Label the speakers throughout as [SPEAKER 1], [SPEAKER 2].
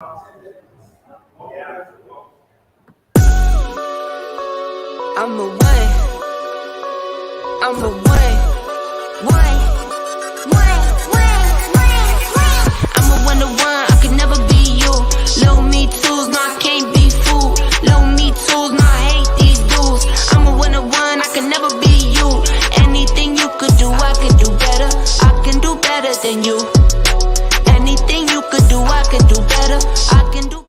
[SPEAKER 1] I'm the one. I'm the one. I'm a one to one. I could never be you. Low me tools, no, I can't be fooled. Low me tools, no, I hate these dudes. I'm a one to one. I can never be you. Anything you could do, I could do better. I can do better than you. Anything you could do, I could do better. I can do.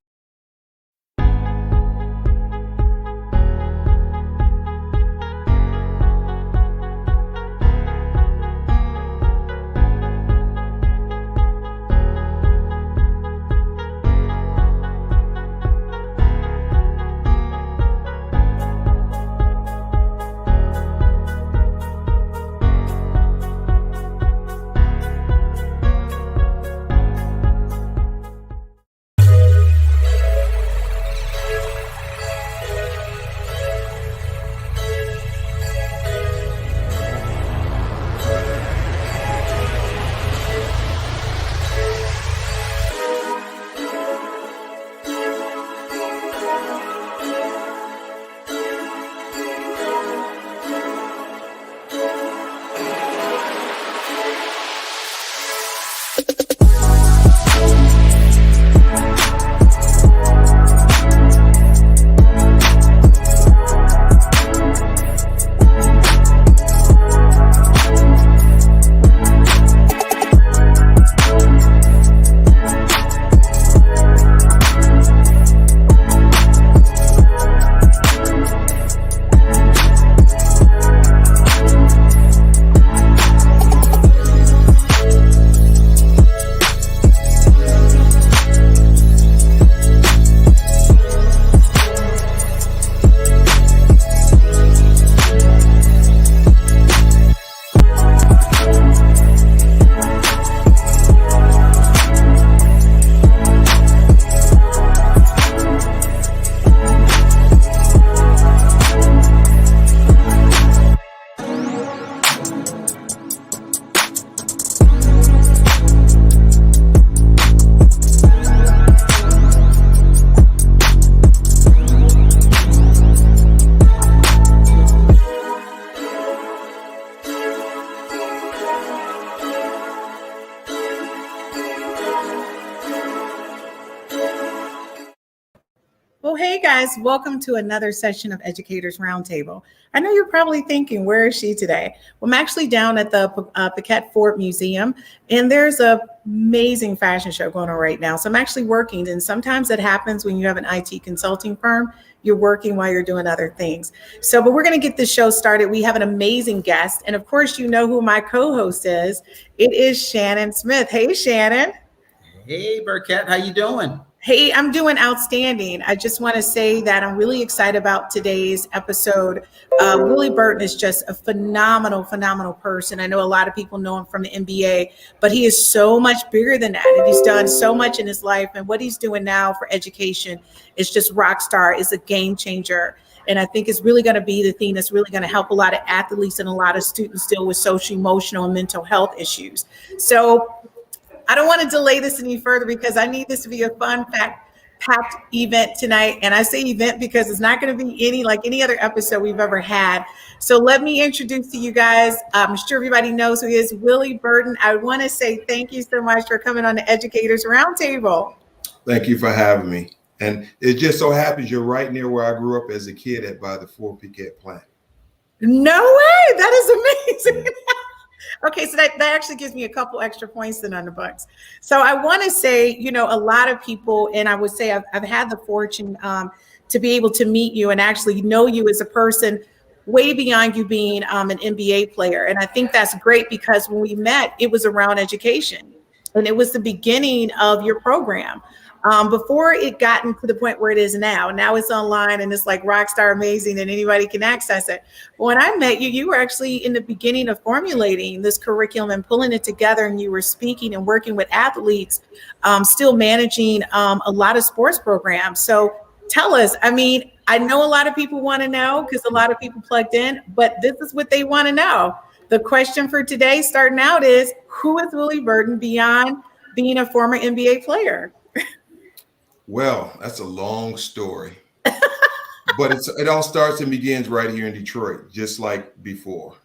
[SPEAKER 2] Well, hey guys, welcome to another session of Educators Roundtable. I know you're probably thinking, where is she today? Well, I'm actually down at the Paquette Fort Museum, and there's an amazing fashion show going on right now. So I'm actually working, and sometimes it happens when you have an IT consulting firm, you're working while you're doing other things. But we're going to get this show started. We have an amazing guest, and of course, you know who my co-host is. It is Shannon Smith. Hey, Shannon.
[SPEAKER 3] Hey, Burkett, how you doing?
[SPEAKER 2] Hey, I'm doing outstanding. I just want to say that I'm really excited about today's episode. Willie Burton is just a phenomenal person. I know a lot of people know him from the NBA, but he is so much bigger than that. And he's done so much in his life. And what he's doing now for education is just rock star, is a game changer. And I think it's really going to be the thing that's really going to help a lot of athletes and a lot of students deal with social, emotional, and mental health issues. So I don't want to delay this any further because I need this to be a fun, packed event tonight. And I say event because it's not going to be like any other episode we've ever had. So let me introduce to you guys. I'm sure everybody knows who he is, Willie Burton. I want to say thank you so much for coming on the Educators Roundtable.
[SPEAKER 4] Thank you for having me. And it just so happens you're right near where I grew up as a kid by the Fort Piquette plant.
[SPEAKER 2] No way. That is amazing. Okay, so that actually gives me a couple extra points than on the Bucks. So I want to say, a lot of people, and I would say I've had the fortune to be able to meet you and actually know you as a person way beyond you being an NBA player. And I think that's great because when we met, it was around education and it was the beginning of your program. Before it gotten to the point where it is now. Now it's online and it's like rockstar amazing and anybody can access it. But when I met you, you were actually in the beginning of formulating this curriculum and pulling it together, and you were speaking and working with athletes, still managing a lot of sports programs. So tell us, I know a lot of people want to know because a lot of people plugged in, but this is what they want to know. The question for today starting out is, who is Willie Burton beyond being a former NBA player?
[SPEAKER 4] Well, that's a long story, but it all starts and begins right here in Detroit, just like before.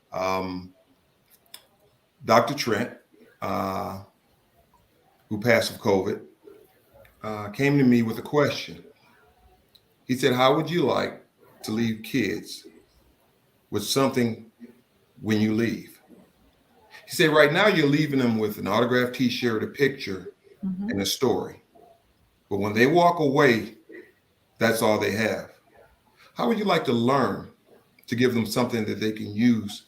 [SPEAKER 4] Dr. Trent, uh, who passed of COVID, came to me with a question. He said, "How would you like to leave kids with something when you leave?" He said, "Right now you're leaving them with an autographed T-shirt, a picture,
[SPEAKER 2] Mhm.
[SPEAKER 4] and a story. But when they walk away, that's all they have. How would you like to learn to give them something that they can use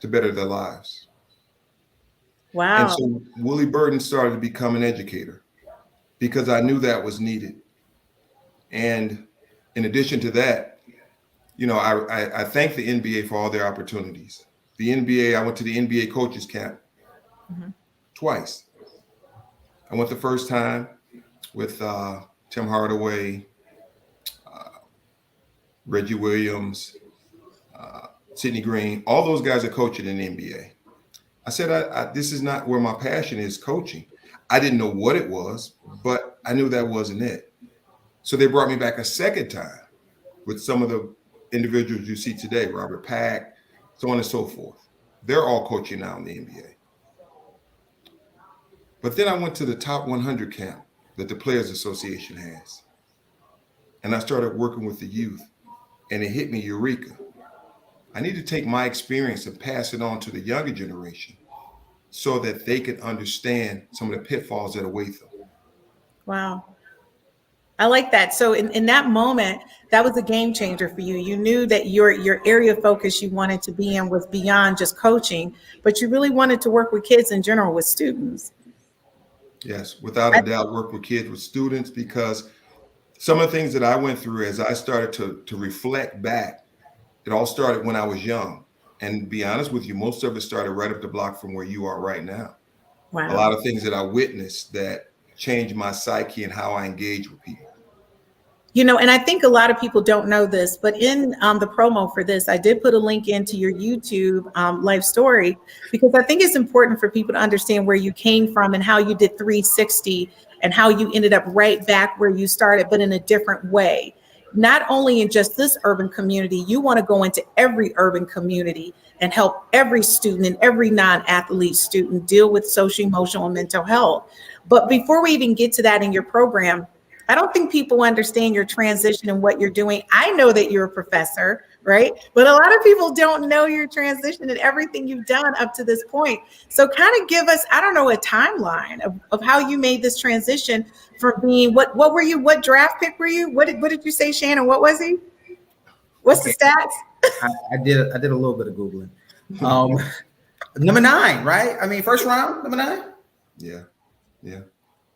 [SPEAKER 4] to better their lives?" And
[SPEAKER 2] Wow.
[SPEAKER 4] so Willie Burton started to become an educator because I knew that was needed. And in addition to that, I thank the NBA for all their opportunities. The NBA, I went to the NBA coaches camp
[SPEAKER 2] Mhm.
[SPEAKER 4] twice. I went the first time with Tim Hardaway, Reggie Williams, Sidney Green. All those guys are coaching in the NBA. I said, this is not where my passion is, coaching. I didn't know what it was, but I knew that wasn't it. So they brought me back a second time with some of the individuals you see today, Robert Pack, so on and so forth. They're all coaching now in the NBA. But then I went to the top 100 camp that the Players Association has. And I started working with the youth, and it hit me, eureka. I need to take my experience and pass it on to the younger generation so that they can understand some of the pitfalls that await them.
[SPEAKER 2] Wow. I like that. So in that moment, that was a game changer for you. You knew that your area of focus you wanted to be in was beyond just coaching, but you really wanted to work with kids in general, with students.
[SPEAKER 4] Yes, without a doubt, work with kids, with students, because some of the things that I went through as I started to reflect back, it all started when I was young. And to be honest with you, most of it started right up the block from where you are right now. A
[SPEAKER 2] Wow.
[SPEAKER 4] lot of things that I witnessed that changed my psyche and how I engage with people.
[SPEAKER 2] And I think a lot of people don't know this, but in the promo for this, I did put a link into your YouTube life story, because I think it's important for people to understand where you came from and how you did 360 and how you ended up right back where you started, but in a different way. Not only in just this urban community, you want to go into every urban community and help every student and every non-athlete student deal with social, emotional, and mental health. But before we even get to that in your program, I don't think people understand your transition and what you're doing. I know that you're a professor, right? But a lot of people don't know your transition and everything you've done up to this point. So kind of give us, I don't know, a timeline of how you made this transition from being, what were you, what draft pick were you? What did you say, Shannon? What was he? What's the stats?
[SPEAKER 3] I did a little bit of Googling. Number 9, right? I mean, first round, number 9.
[SPEAKER 4] Yeah. Yeah.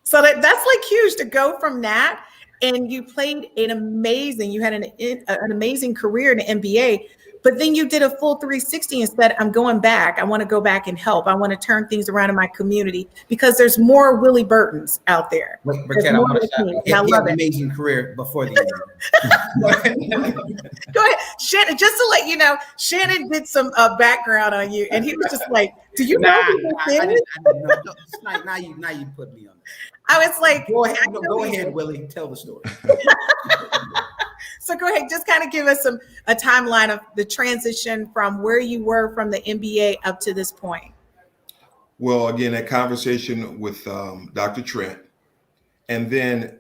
[SPEAKER 2] So that's like huge to go from that. And you played you had an amazing career in the NBA, but then you did a full 360 and said, I'm going back. I want to go back and help. I want to turn things around in my community, because there's more Willie Burtons out there.
[SPEAKER 3] But Ted, I want to shout,
[SPEAKER 2] And I
[SPEAKER 3] he
[SPEAKER 2] love
[SPEAKER 3] had an
[SPEAKER 2] it.
[SPEAKER 3] amazing career before the NBA.
[SPEAKER 2] Go ahead, Shannon. Just to let you know, Shannon did some background on you, and he was just like, "Do you know who this
[SPEAKER 3] I
[SPEAKER 2] is?"
[SPEAKER 3] didn't know. Now you put me on.
[SPEAKER 2] I was like,
[SPEAKER 3] Go ahead, Willie. Tell the story.
[SPEAKER 2] So go ahead, just kind of give us a timeline of the transition from where you were from the NBA up to this point.
[SPEAKER 4] Well, again, that conversation with Dr. Trent. And then,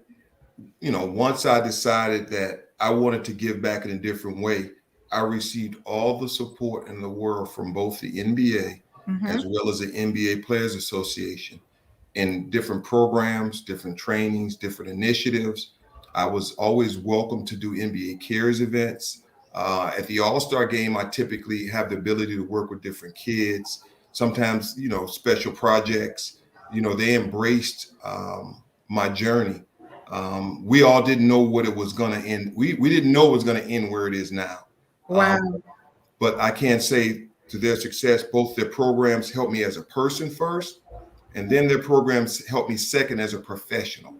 [SPEAKER 4] once I decided that I wanted to give back in a different way, I received all the support in the world from both the NBA as well as the NBA Players Association in different programs, different trainings, different initiatives. I was always welcome to do NBA Cares events. At the All-Star game, I typically have the ability to work with different kids, sometimes, special projects. They embraced my journey. We all didn't know what it was going to end. We didn't know it was going to end where it is now.
[SPEAKER 2] Wow.
[SPEAKER 4] But I can say to their success, both their programs helped me as a person first, and then their programs helped me second as a professional.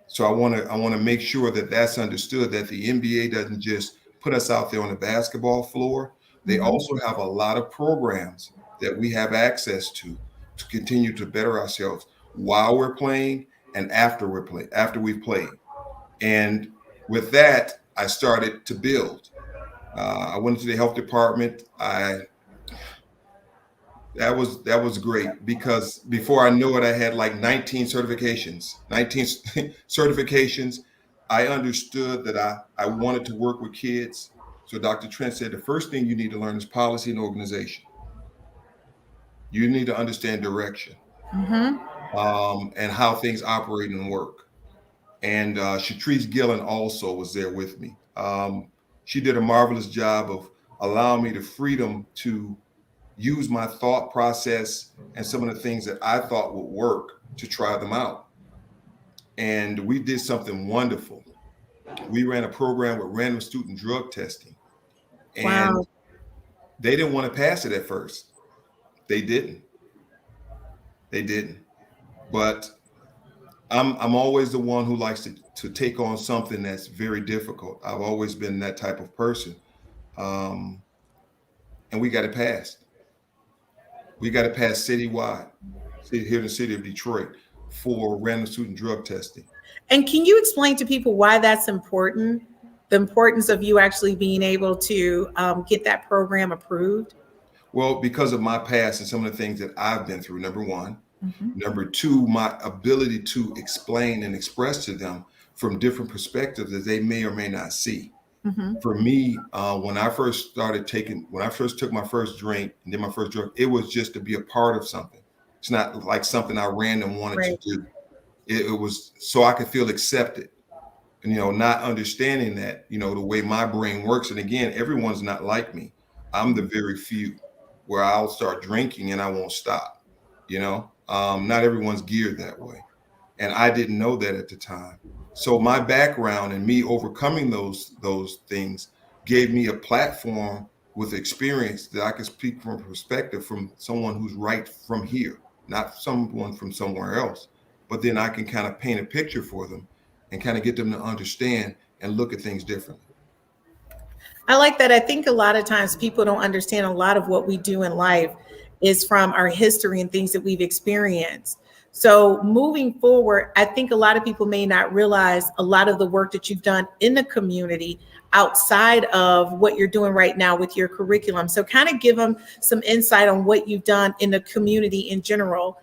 [SPEAKER 4] So I want to make sure that that's understood, that the NBA doesn't just put us out there on the basketball floor. They also have a lot of programs that we have access to continue to better ourselves while we're playing and after we've played. And with that, I started to build. I went into the health department. That was great because before I knew it, I had like 19 certifications. 19 certifications. I understood that I wanted to work with kids. So Dr. Trent said the first thing you need to learn is policy and organization. You need to understand direction, and how things operate and work. And Shatrice Gillen also was there with me. She did a marvelous job of allowing me the freedom to use my thought process and some of the things that I thought would work to try them out. And we did something wonderful. We ran a program with random student drug testing. And
[SPEAKER 2] Wow.
[SPEAKER 4] they didn't want to pass it at first. They didn't. But I'm always the one who likes to take on something that's very difficult. I've always been that type of person. And we got it passed. We got it passed citywide, here in the city of Detroit, for random student drug testing.
[SPEAKER 2] And can you explain to people why that's important? The importance of you actually being able to get that program approved?
[SPEAKER 4] Well, because of my past and some of the things that I've been through, number one. Number two, my ability to explain and express to them from different perspectives that they may or may not see. For me, when I first took my first drink and did my first drug, it was just to be a part of something. It's not like something I random wanted to do. It was so I could feel accepted. And, not understanding that, the way my brain works. And again, everyone's not like me. I'm the very few where I'll start drinking and I won't stop, not everyone's geared that way. And I didn't know that at the time. So my background and me overcoming those things gave me a platform with experience that I could speak from a perspective from someone who's right from here, not someone from somewhere else. But then I can kind of paint a picture for them and kind of get them to understand and look at things differently.
[SPEAKER 2] I like that. I think a lot of times people don't understand a lot of what we do in life is from our history and things that we've experienced. So moving forward, I think a lot of people may not realize a lot of the work that you've done in the community outside of what you're doing right now with your curriculum. So kind of give them some insight on what you've done in the community in general,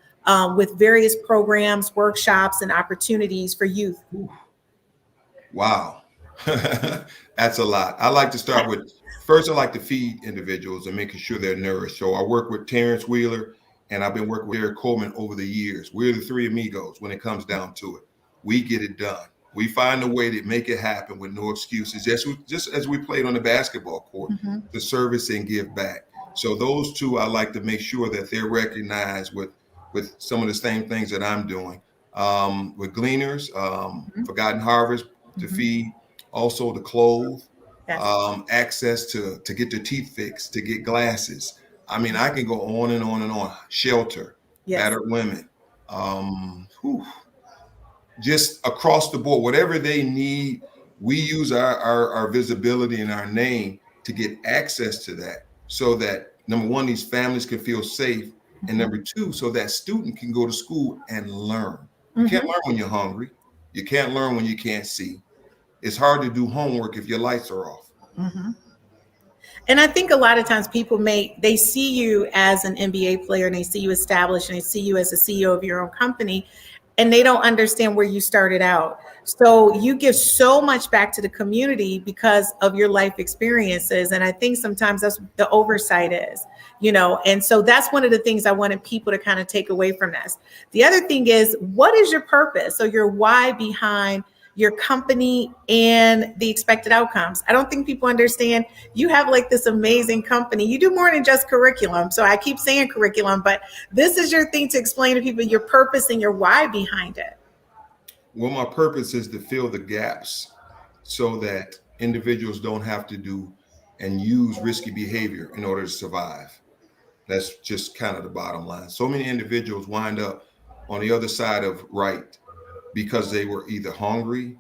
[SPEAKER 2] with various programs, workshops, and opportunities for youth.
[SPEAKER 4] Wow. That's a lot. I like to start with, first, I like to feed individuals and making sure they're nourished. So I work with Terrence Wheeler, and I've been working with Eric Coleman over the years. We're the three amigos when it comes down to it. We get it done. We find a way to make it happen with no excuses. Just as we played on the basketball court, the service and give back. So those two, I like to make sure that they're recognized with some of the same things that I'm doing. With Gleaners, Forgotten Harvest to feed, also to clothe, access to get their teeth fixed, to get glasses. I mean, I can go on and on and on. Shelter, battered women, just across the board, whatever they need, we use our visibility and our name to get access to that, so that number one, these families can feel safe, and number two, so that student can go to school and learn. You can't learn when you're hungry. You can't learn when you can't see. It's hard to do homework if your lights are off.
[SPEAKER 2] And I think a lot of times people they see you as an NBA player and they see you established and they see you as a CEO of your own company, and they don't understand where you started out. So you give so much back to the community because of your life experiences. And I think sometimes that's the oversight is, and so that's one of the things I wanted people to kind of take away from this. The other thing is, what is your purpose? So your why behind your company and the expected outcomes. I don't think people understand you have like this amazing company. You do more than just curriculum. So I keep saying curriculum, but this is your thing to explain to people your purpose and your why behind it.
[SPEAKER 4] Well, my purpose is to fill the gaps so that individuals don't have to do and use risky behavior in order to survive. That's just kind of the bottom line. So many individuals wind up on the other side of right because they were either hungry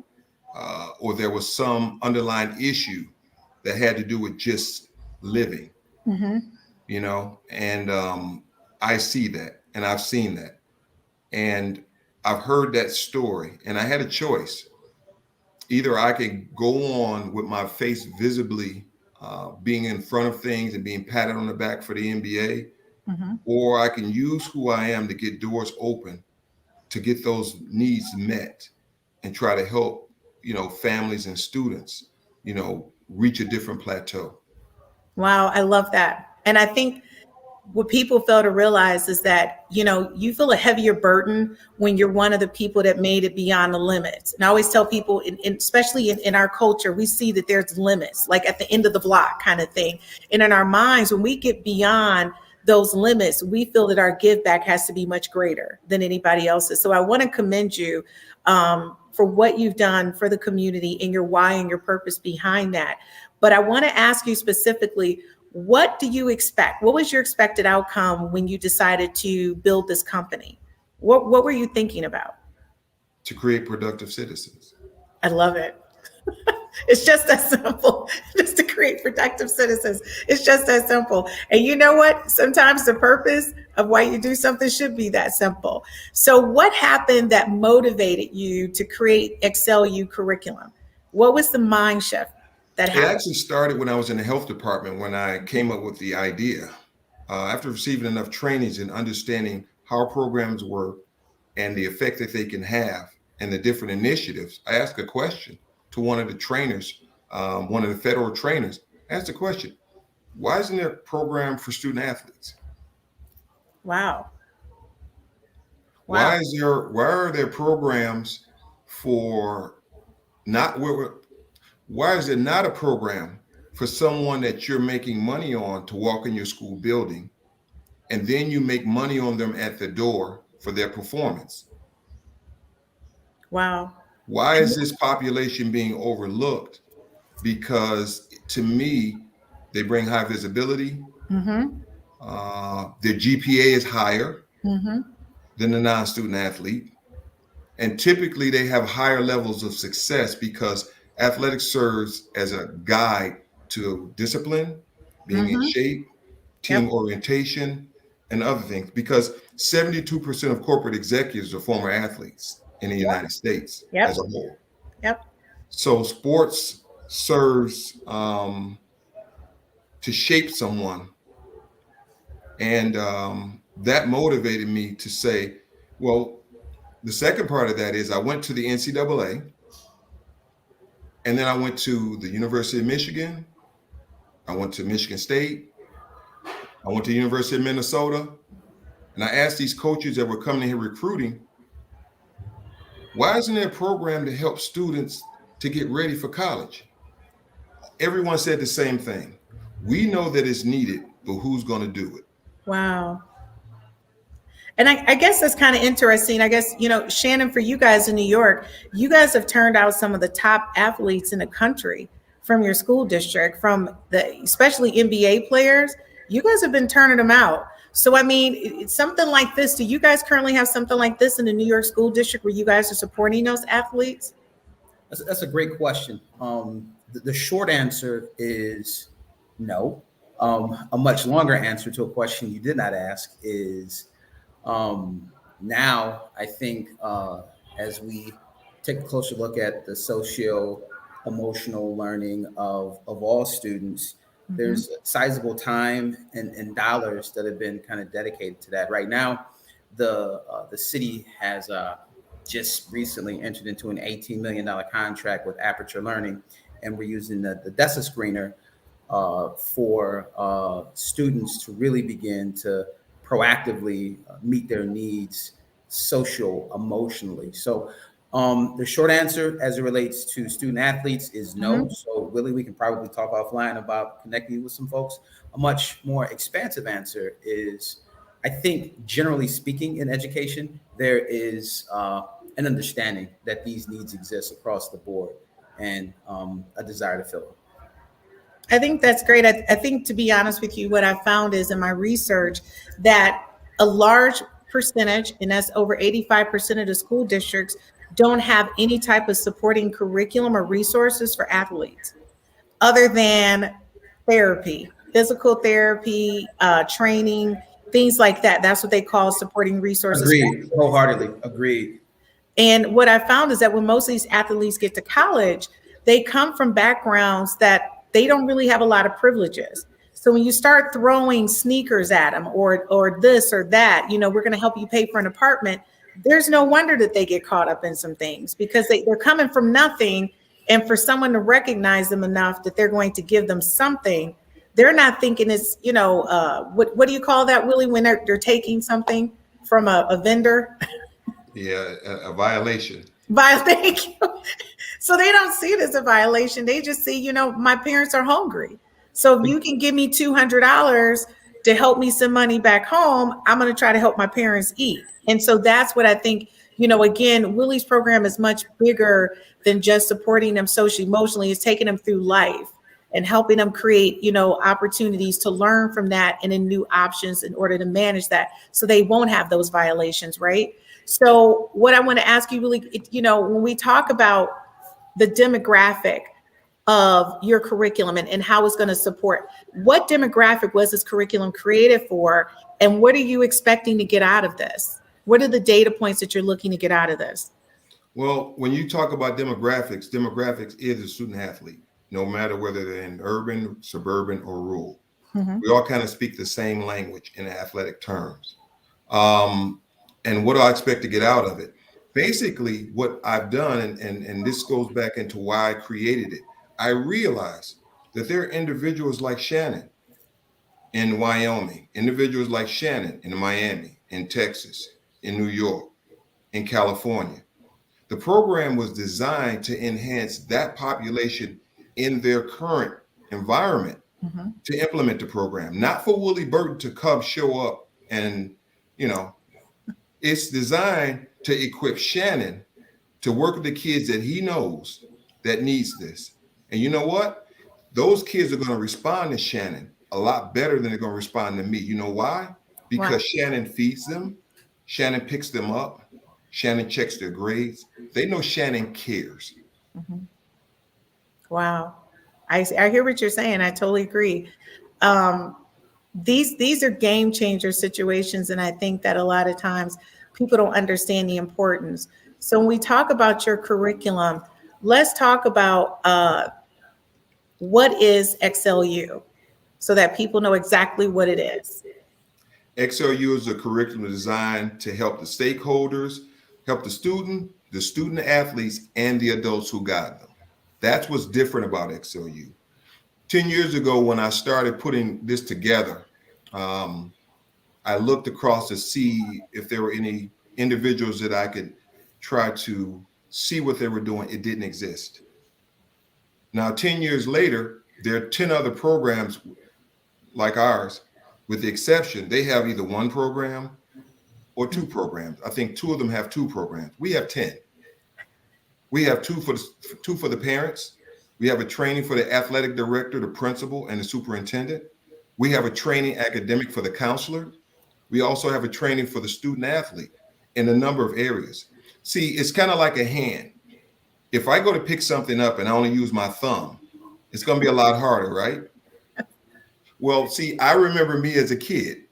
[SPEAKER 4] or there was some underlying issue that had to do with just living, and I see that and I've seen that. And I've heard that story, and I had a choice. Either I can go on with my face visibly being in front of things and being patted on the back for the NBA,
[SPEAKER 2] Mhm.
[SPEAKER 4] or I can use who I am to get doors open, to get those needs met, and try to help, families and students, reach a different plateau.
[SPEAKER 2] Wow, I love that. And I think what people fail to realize is that, you feel a heavier burden when you're one of the people that made it beyond the limits. And I always tell people, especially in our culture, we see that there's limits, like at the end of the block kind of thing. And in our minds, when we get beyond those limits, we feel that our give back has to be much greater than anybody else's. So I want to commend you for what you've done for the community and your why and your purpose behind that. But I want to ask you specifically, what do you expect? What was your expected outcome when you decided to build this company? What were you thinking about?
[SPEAKER 4] To create productive citizens.
[SPEAKER 2] I love it. It's just that simple, just to create productive citizens. It's just that simple. And you know what? Sometimes the purpose of why you do something should be that simple. So what happened that motivated you to create Excel U curriculum? What was the mind shift that
[SPEAKER 4] It
[SPEAKER 2] happened?
[SPEAKER 4] actually started when I was in the health department, when I came up with the idea. After receiving enough trainings and understanding how programs work and the effect that they can have and the different initiatives, I asked a question to one of the trainers, one of the federal trainers. I asked the question, why isn't there a program for student athletes?
[SPEAKER 2] Wow.
[SPEAKER 4] Why
[SPEAKER 2] Wow.
[SPEAKER 4] are there programs for not why is there not a program for someone that you're making money on to walk in your school building, and then you make money on them at the door for their performance?
[SPEAKER 2] Wow.
[SPEAKER 4] Why is this population being overlooked? Because to me, they bring high visibility.
[SPEAKER 2] Mm-hmm.
[SPEAKER 4] Their GPA is higher
[SPEAKER 2] Mm-hmm.
[SPEAKER 4] than the non-student athlete. And typically they have higher levels of success because athletics serves as a guide to discipline, being in
[SPEAKER 2] Mm-hmm.
[SPEAKER 4] shape, team
[SPEAKER 2] Yep.
[SPEAKER 4] orientation, and other things. Because 72% of corporate executives are former athletes in the United States
[SPEAKER 2] Yep.
[SPEAKER 4] as a whole.
[SPEAKER 2] Yep.
[SPEAKER 4] So sports serves to shape someone. And that motivated me to say, well, the second part of that is I went to the NCAA, and then I went to the University of Michigan. I went to Michigan State. I went to the University of Minnesota. And I asked these coaches that were coming here recruiting, why isn't there a program to help students to get ready for college? Everyone said the same thing. We know that it's needed, but who's going to do it?
[SPEAKER 2] Wow. And I guess that's kind of interesting. I guess, Shannon, for you guys in New York, you guys have turned out some of the top athletes in the country from your school district, from especially NBA players. You guys have been turning them out. So, I mean, it's something like this. Do you guys currently have something like this in the New York school district where you guys are supporting those athletes?
[SPEAKER 3] That's a great question. The short answer is no. A much longer answer to a question you did not ask is now I think as we take a closer look at the socio-emotional learning of all students,
[SPEAKER 2] Mm-hmm.
[SPEAKER 3] there's sizable time and dollars that have been kind of dedicated to that. Right now, the city has just recently entered into an $18 million contract with Aperture Learning, and we're using the DESA screener for students to really begin to proactively meet their needs social emotionally. So the short answer as it relates to student athletes is no.
[SPEAKER 2] Mm-hmm.
[SPEAKER 3] So Willie, we can probably talk offline about connecting you with some folks. A much more expansive answer is, I think generally speaking in education, there is an understanding that these needs exist across the board and a desire to fill them.
[SPEAKER 2] I think that's great. I think, to be honest with you, what I found is in my research that a large percentage, and that's over 85% of the school districts, don't have any type of supporting curriculum or resources for athletes other than therapy, physical therapy, training, things like that. That's what they call supporting resources.
[SPEAKER 3] Agreed, wholeheartedly agreed.
[SPEAKER 2] And what I found is that when most of these athletes get to college, they come from backgrounds that they don't really have a lot of privileges. So when you start throwing sneakers at them or this or that, we're going to help you pay for an apartment. There's no wonder that they get caught up in some things because they're coming from nothing. And for someone to recognize them enough that they're going to give them something, they're not thinking it's, what do you call that, Willie, when they're taking something from a vendor?
[SPEAKER 4] Yeah, a violation.
[SPEAKER 2] Thank you. So they don't see it as a violation. They just see, my parents are hungry. So if you can give me $200 to help me some money back home, I'm going to try to help my parents eat. And so that's what I think, again, Willie's program is much bigger than just supporting them socially, emotionally. It's taking them through life and helping them create, opportunities to learn from that and then new options in order to manage that so they won't have those violations, right? So what I want to ask you, really, when we talk about the demographic of your curriculum and how it's going to support, what demographic was this curriculum created for? And what are you expecting to get out of this? What are the data points that you're looking to get out of this?
[SPEAKER 4] Well, when you talk about demographics is a student athlete, no matter whether they're in urban, suburban, or rural. Mm-hmm. We all kind of speak the same language in athletic terms. And what do I expect to get out of it? Basically, what I've done, and this goes back into why I created it, I realized that there are individuals like Shannon in Wyoming, individuals like Shannon in Miami, in Texas, in New York, in California. The program was designed to enhance that population in their current environment to implement the program, not for Willie Burton to come show up and, it's designed to equip Shannon to work with the kids that he knows that needs this. And you know what? Those kids are going to respond to Shannon a lot better than they're going to respond to me. You know why? Because Shannon feeds them. Shannon picks them up. Shannon checks their grades. They know Shannon cares.
[SPEAKER 2] Mm-hmm. Wow. I hear what you're saying. I totally agree. These are game changer situations. And I think that a lot of times people don't understand the importance. So when we talk about your curriculum, let's talk about what is XLU so that people know exactly what it is.
[SPEAKER 4] XLU is a curriculum designed to help the stakeholders, help the student athletes, and the adults who guide them. That's what's different about XLU. 10 years ago, when I started putting this together, I looked across to see if there were any individuals that I could try to see what they were doing. It didn't exist. Now, 10 years later, there are 10 other programs like ours, with the exception, they have either one program or two programs. I think two of them have two programs. We have 10. We have two for the parents. We have a training for the athletic director, the principal, and the superintendent. We have a training academic for the counselor. We also have a training for the student athlete in a number of areas. See, it's kind of like a hand. If I go to pick something up and I only use my thumb, it's going to be a lot harder, right? Well, see, I remember me as a kid.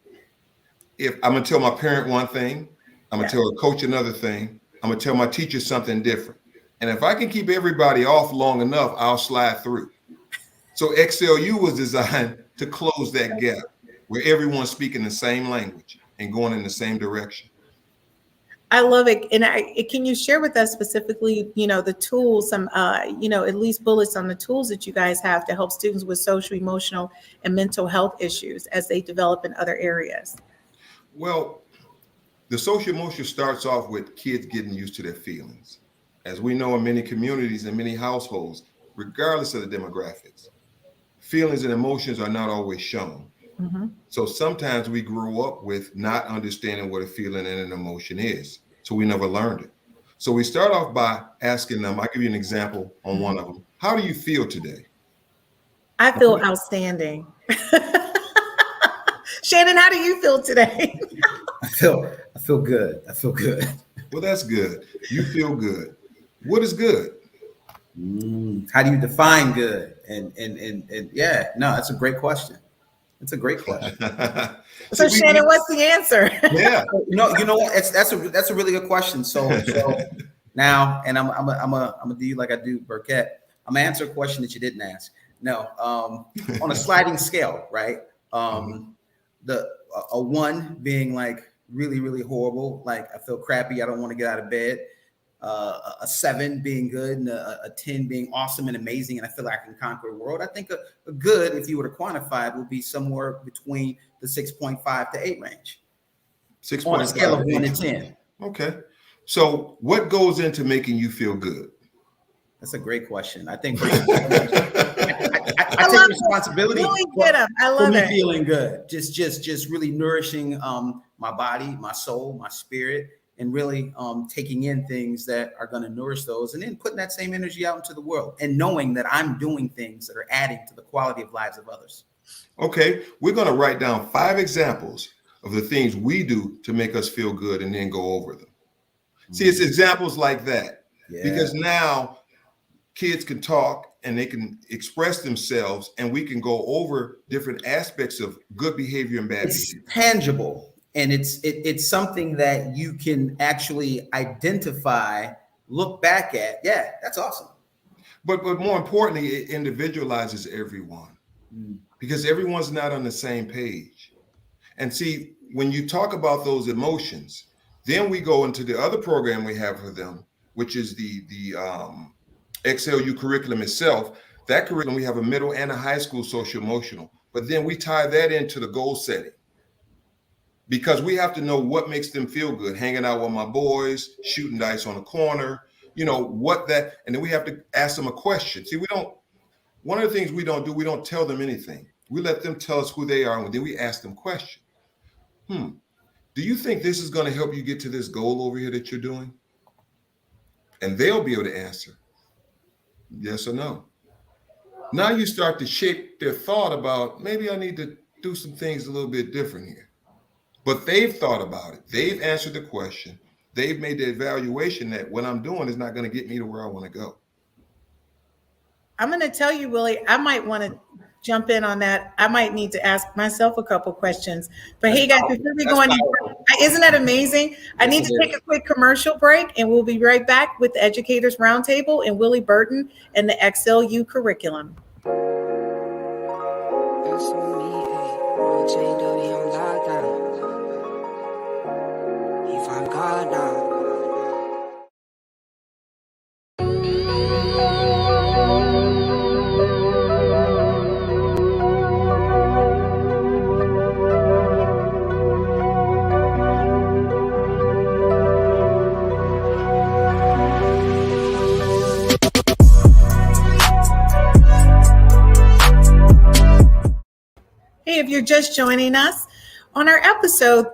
[SPEAKER 4] If I'm going to tell my parent one thing, I'm going to tell a coach another thing, I'm going to tell my teacher something different. And if I can keep everybody off long enough, I'll slide through. So XLU was designed to close that gap where everyone's speaking the same language and going in the same direction.
[SPEAKER 2] I love it. And can you share with us specifically, the tools, some, at least bullets on the tools that you guys have to help students with social, emotional, and mental health issues as they develop in other areas?
[SPEAKER 4] Well, the social emotion starts off with kids getting used to their feelings. As we know, in many communities and many households, regardless of the demographics, feelings and emotions are not always shown. Mm-hmm. So sometimes we grow up with not understanding what a feeling and an emotion is. So we never learned it. So we start off by asking them, I'll give you an example on one of them. How do you feel today?
[SPEAKER 2] I feel outstanding. Shannon, how do you feel today?
[SPEAKER 3] I feel good. I feel good.
[SPEAKER 4] Well, that's good. You feel good. What is good?
[SPEAKER 3] How do you define good? And yeah, no, that's a great question. It's a great question.
[SPEAKER 2] So Shannon, what's the answer?
[SPEAKER 4] Yeah.
[SPEAKER 3] You know what? That's a really good question. So Now, and I'm gonna do you like I do Burkett. I'm gonna answer a question that you didn't ask. No, on a sliding scale, right? The a 1 being like really, really horrible, like I feel crappy, I don't want to get out of bed. A 7 being good, and a 10 being awesome and amazing, and I feel like I can conquer the world. I think a good, if you were to quantify it, would be somewhere between the 6.5 to 8 range.
[SPEAKER 4] 6.
[SPEAKER 3] On a scale of 1 to 10.
[SPEAKER 4] Okay. So what goes into making you feel good?
[SPEAKER 3] That's a great question. I think I take responsibility
[SPEAKER 2] really get him. I love
[SPEAKER 3] for me
[SPEAKER 2] it.
[SPEAKER 3] feeling good. Just really nourishing my body, my soul, my spirit, and really taking in things that are going to nourish those, and then putting that same energy out into the world, and knowing that I'm doing things that are adding to the quality of lives of others.
[SPEAKER 4] Okay, we're going to write down 5 examples of the things we do to make us feel good, and then go over them. See, it's examples like that, because now kids can talk and they can express themselves, and we can go over different aspects of good behavior and bad behavior.
[SPEAKER 3] Tangible, and it's something that you can actually identify, look back at. Yeah, that's awesome.
[SPEAKER 4] But more importantly, it individualizes everyone, because everyone's not on the same page. And see, when you talk about those emotions, then we go into the other program we have for them, which is the XLU curriculum itself. That curriculum, we have a middle and a high school social emotional, but then we tie that into the goal setting, because we have to know what makes them feel good. Hanging out with my boys, shooting dice on the corner, and then we have to ask them a question. See, one of the things we don't do, we don't tell them anything. We let them tell us who they are, and then we ask them questions. Do you think this is going to help you get to this goal over here that you're doing? And they'll be able to answer yes or no. Now you start to shape their thought about, maybe I need to do some things a little bit different here. But they've thought about it. They've answered the question. They've made the evaluation that what I'm doing is not going to get me to where I want to go.
[SPEAKER 2] I'm going to tell you, Willie, I might want to jump in on that. I might need to ask myself a couple questions. But hey, guys, before we go on, isn't that amazing? I need to take a quick commercial break, and we'll be right back with the Educators Roundtable and Willie Burton and the XLU curriculum. Hey, if you're just joining us on our episode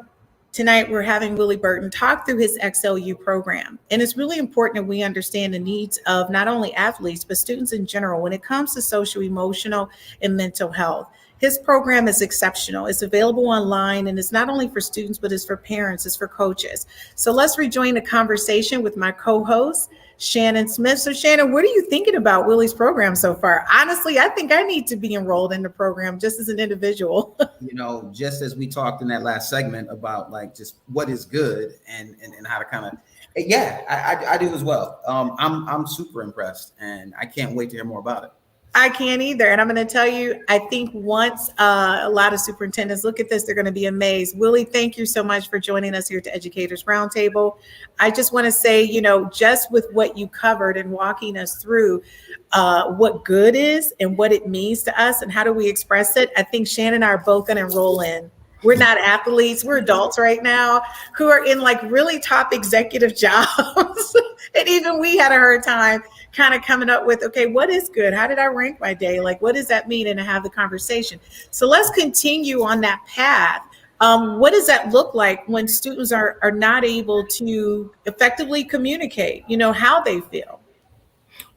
[SPEAKER 2] tonight, we're having Willie Burton talk through his XLU program. And it's really important that we understand the needs of not only athletes, but students in general when it comes to social, emotional, and mental health. His program is exceptional. It's available online, and it's not only for students, but it's for parents, it's for coaches. So let's rejoin the conversation with my co-host, Shannon Smith. So Shannon, what are you thinking about Willie's program so far? Honestly, I think I need to be enrolled in the program just as an individual.
[SPEAKER 3] Just as we talked in that last segment about like just what is good and how to kind of, I do as well. I'm super impressed, and I can't wait to hear more about it.
[SPEAKER 2] I can't either. And I'm going to tell you, I think once a lot of superintendents look at this, they're going to be amazed. Willie, thank you so much for joining us here at the Educators Roundtable. I just want to say, just with what you covered and walking us through what good is and what it means to us and how do we express it, I think Shannon and I are both going to enroll in. We're not athletes. We're adults right now who are in like really top executive jobs. And even we had a hard time kind of coming up with, okay, what is good? How did I rank my day? Like, what does that mean? And to have the conversation. So let's continue on that path. What does that look like when students are not able to effectively communicate, how they feel?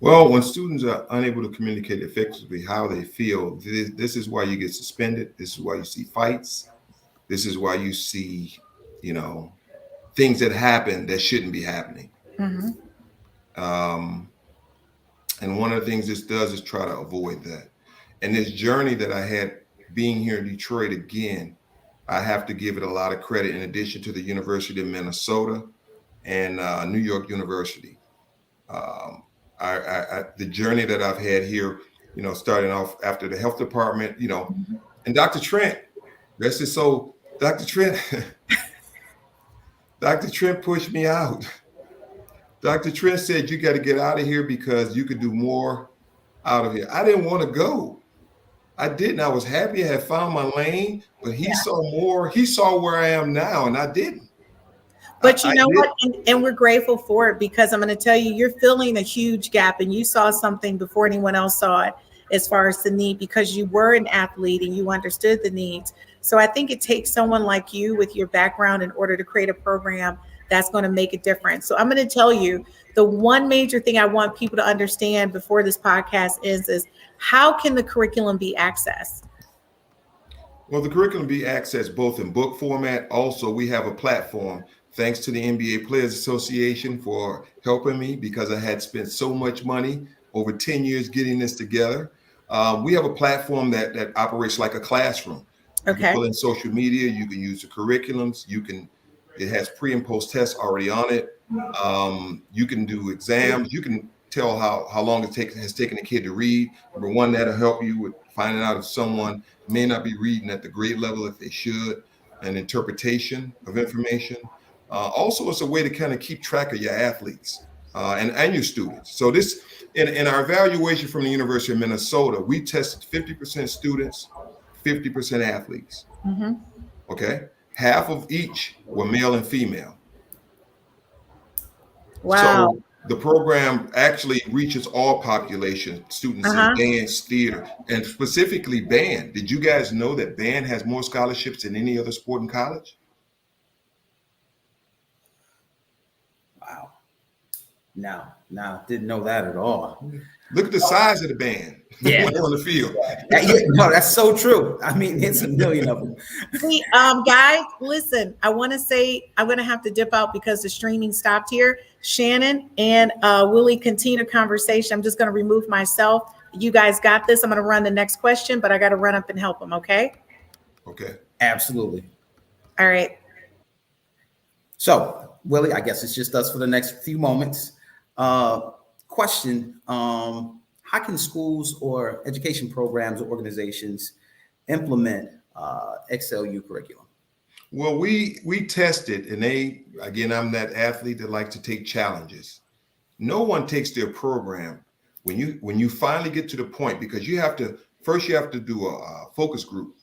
[SPEAKER 4] Well, when students are unable to communicate effectively how they feel, this is why you get suspended. This is why you see fights. This is why you see, things that happen that shouldn't be happening. Mm-hmm. And one of the things this does is try to avoid that. And this journey that I had being here in Detroit again, I have to give it a lot of credit in addition to the University of Minnesota and New York University. The journey that I've had here, starting off after the health department, and Dr. Trent, rest his soul, Dr. Trent, Dr. Trent pushed me out. Dr. Trent said, you got to get out of here because you could do more out of here. I didn't want to go. I didn't. I was happy I had found my lane, but he saw more. He saw where I am now, and I didn't.
[SPEAKER 2] But you know what? And we're grateful for it, because I'm going to tell you, you're filling a huge gap, and you saw something before anyone else saw it as far as the need, because you were an athlete and you understood the needs. So I think it takes someone like you with your background in order to create a program that's going to make a difference. So I'm going to tell you, the one major thing I want people to understand before this podcast is how can the curriculum be accessed?
[SPEAKER 4] Well, the curriculum be accessed both in book format. Also, we have a platform. Thanks to the NBA Players Association for helping me, because I had spent so much money over 10 years getting this together. We have a platform that operates like a classroom. You can pull in social media. You can use the curriculums. It has pre and post tests already on it. You can do exams. You can tell how long it has taken a kid to read. Number one, that'll help you with finding out if someone may not be reading at the grade level if they should, and interpretation of information. Also, it's a way to kind of keep track of your athletes and your students. So this, in our evaluation from the University of Minnesota, we tested 50% students, 50% athletes. Mm-hmm. Okay. Half of each were male and female.
[SPEAKER 2] Wow.
[SPEAKER 4] So the program actually reaches all population students in dance, theater, and specifically band. Did you guys know that band has more scholarships than any other sport in college?
[SPEAKER 3] Wow. Now, didn't know that at all.
[SPEAKER 4] Look at the size of the band on the field.
[SPEAKER 3] No, that's so true. I mean, it's a million of them.
[SPEAKER 2] See, guys, listen, I want to say I'm going to have to dip out because the streaming stopped here. Shannon and Willie, continue the conversation. I'm just going to remove myself. You guys got this. I'm going to run the next question, but I got to run up and help them. Okay.
[SPEAKER 4] Okay.
[SPEAKER 3] Absolutely.
[SPEAKER 2] All right.
[SPEAKER 3] So, Willie, I guess it's just us for the next few moments. Question, how can schools or education programs or organizations implement XLU curriculum?
[SPEAKER 4] Well, we tested, and again, I'm that athlete that likes to take challenges. No one takes their program when you finally get to the point, because you have to do a focus group.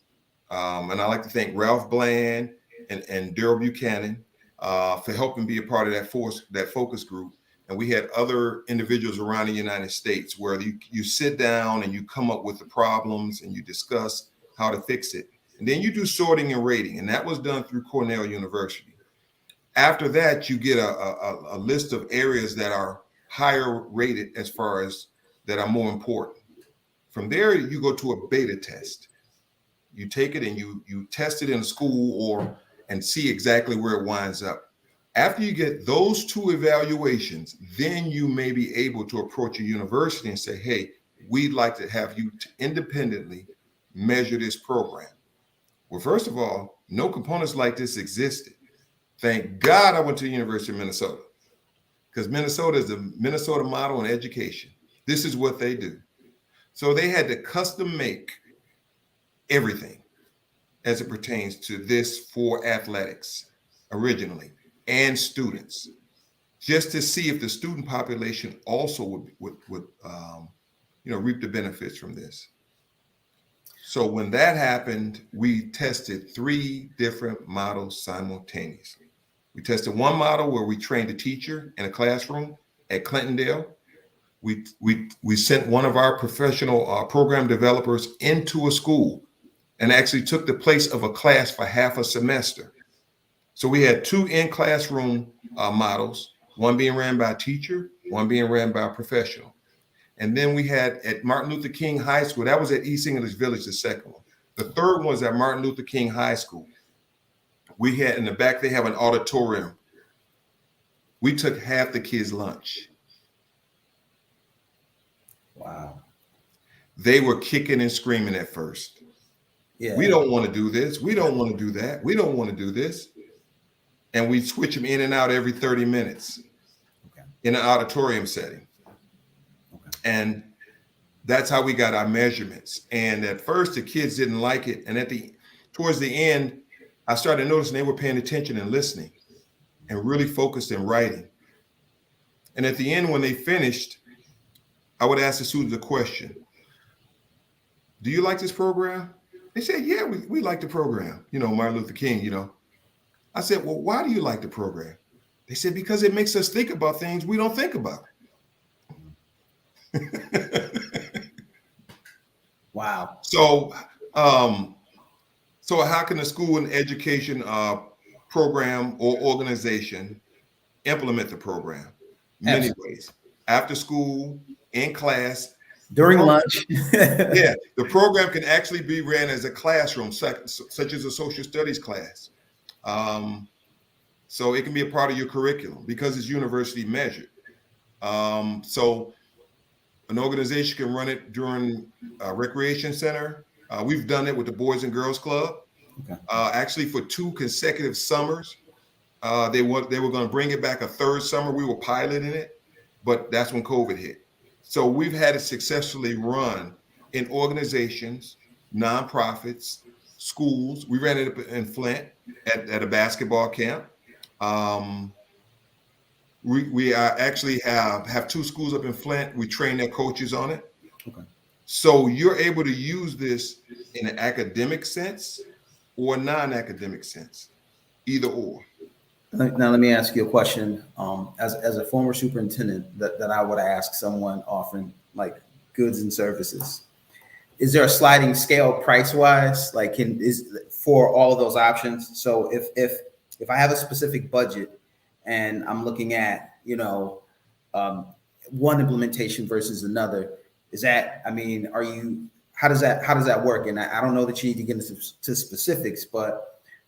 [SPEAKER 4] And I like to thank Ralph Bland and Daryl Buchanan for helping be a part of that focus group. And we had other individuals around the United States where you sit down and you come up with the problems and you discuss how to fix it. And then you do sorting and rating. And that was done through Cornell University. After that, you get a list of areas that are higher rated as far as that are more important. From there, you go to a beta test. You take it and you test it in a school and see exactly where it winds up. After you get those two evaluations, then you may be able to approach a university and say, hey, we'd like to have you independently measure this program. Well, first of all, no components like this existed. Thank God I went to the University of Minnesota, because Minnesota is the Minnesota model in education. This is what they do. So they had to custom make everything as it pertains to this for athletics originally and students, just to see if the student population also would reap the benefits from this. So when that happened, we tested 3 different models simultaneously. We tested one model where we trained a teacher in a classroom at Clintondale. We sent one of our professional program developers into a school and actually took the place of a class for half a semester. So we had 2 in-classroom models, one being ran by a teacher, one being ran by a professional. And then we had at Martin Luther King High School, that was at East English Village, the second one. The third one was at Martin Luther King High School. We had in the back, they have an auditorium. We took half the kids' lunch.
[SPEAKER 3] Wow.
[SPEAKER 4] They were kicking and screaming at first.
[SPEAKER 3] Yeah.
[SPEAKER 4] We don't want to do this. We don't want to do that. We don't want to do this. And we switch them in and out every 30 minutes.
[SPEAKER 3] Okay.
[SPEAKER 4] in an auditorium setting.
[SPEAKER 3] Okay.
[SPEAKER 4] And that's how we got our measurements. And at first the kids didn't like it. And towards the end, I started noticing they were paying attention and listening and really focused in writing. And at the end, when they finished, I would ask the students a question. Do you like this program? They said, yeah, we like the program. Martin Luther King, I said, well, why do you like the program? They said, because it makes us think about things we don't think about.
[SPEAKER 3] Wow.
[SPEAKER 4] So how can a school and education program or organization implement the program? Many ways. After school, in class.
[SPEAKER 3] During lunch.
[SPEAKER 4] Yeah, the program can actually be ran as a classroom, such as a social studies class. So it can be a part of your curriculum because it's university measured. So an organization can run it during a recreation center. We've done it with the Boys and Girls Club.
[SPEAKER 3] Okay.
[SPEAKER 4] Actually, for 2 consecutive summers, they were going to bring it back a third summer. We were piloting it, but that's when COVID hit. So we've had it successfully run in organizations, nonprofits, schools. We ran it in Flint at a basketball camp. We actually have 2 schools up in Flint. We train their coaches on it.
[SPEAKER 3] Okay.
[SPEAKER 4] So you're able to use this in an academic sense or a non-academic sense, either or.
[SPEAKER 3] Now, let me ask you a question. As a former superintendent that I would ask someone offering like goods and services, is there a sliding scale price wise, like for all of those options? So if I have a specific budget and I'm looking at, one implementation versus another, how does that work? And I don't know that you need to get into specifics, but